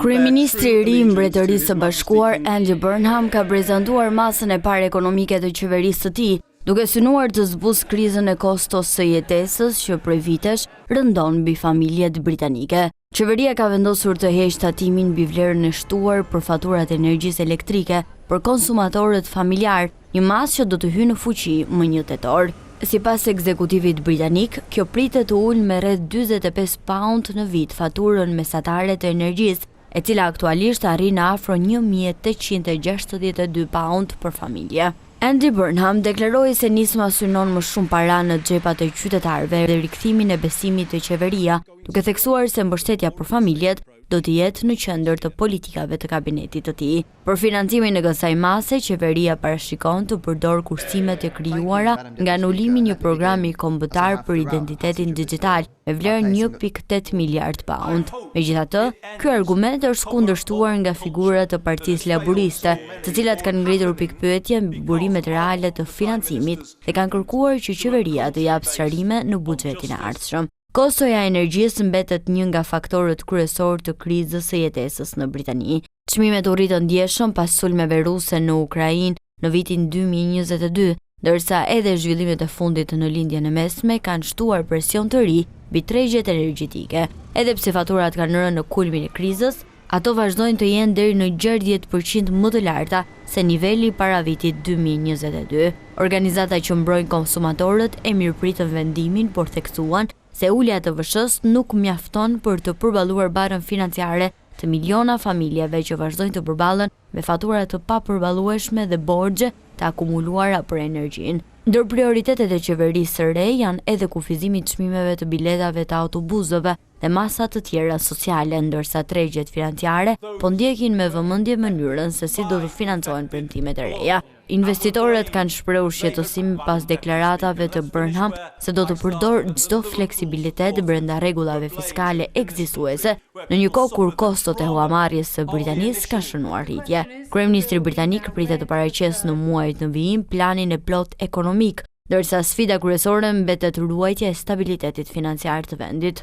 Kryeministri i ri i Mbretërisë së Bashkuar Andy Burnham ka prezantuar masën e parë ekonomike të qeverisë së tij, duke synuar të zbusë krizën e kostos së jetesës që prej vitesh rëndon mbi familjet britanike. Qeveria ka vendosur të heqë tatimin mbi vlerën e shtuar për faturat e energjisë elektrike për konsumatorët familjar, një masë që do të hyjë në fuqi më 1 tetor. Sipas ekzekutivit britanik, kjo pritet të ulë me rreth 45 pound në vit faturën mesatare të energjisë, e cila aktualisht arrin afro 1862 pound për familje. Andy Burnham deklaroi se nisma synon më shumë para në xhepat e qytetarëve dhe rikthimin e besimit te qeveria, duke theksuar se mbështetja për familjet do të jetë në qendër të politikave të kabinetit të tij. Për financimin e kësaj mase, qeveria parashikon të përdorë kursimet e krijuara nga anulimi i një programi kombëtar për identitetin digjital me vlerë 1.8 miliard pound. Megjithatë, ky argument është kundërshtuar nga figurat të Partisë Laburiste, të cilat kanë ngritur pikpyetje mbi burimet reale të financimit dhe kanë kërkuar që qeveria të japë sqarime në buxhetin e ardhshëm. Kostoja e energjisë mbetet një nga faktorët kryesor të krizës së jetesës në Britani. Çmimet u rritën ndjeshëm pas sulmeve ruse në Ukrainë në vitin 2022, ndërsa edhe zhvillimet e fundit në lindjen e mesme kanë shtuar presion të ri mbi tregjet energjetike. Edhe pse faturat kanë rënë në kulmin e krizës, ato vazhdojnë të jenë deri në 60% më të larta se niveli para vitit 2022. Organizata që mbrojnë konsumatorët e mirëpritën vendimin, por theksuan se ulja e TVSH-s nuk mjafton për të përballuar barën financiare të miliona familjeve që vazhdojnë të përballen me fatura të papërballueshme dhe borxhe të akumuluara për energjinë. Ndër prioritetet e qeverisë së re janë edhe kufizimi i çmimeve të biletave të autobusëve dhe masa të tjera sociale, ndërsa tregjet financiare po ndjekin me vëmendje mënyrën se si do të financohen premtimet e reja. Investitorët kanë shprehur shqetësim pas deklaratave të Burnham se do të përdor çdo fleksibilitet brenda rregullave fiskale ekzistuese në një kohë kur kostot e huamarrjes së Britanisë kanë shënuar rritje. Kryeministri britanik pritet të paraqesë në muajt në vijim planin e plot ekonomik, ndërsa sfida kryesore mbetet ruajtja e stabilitetit financiar të vendit.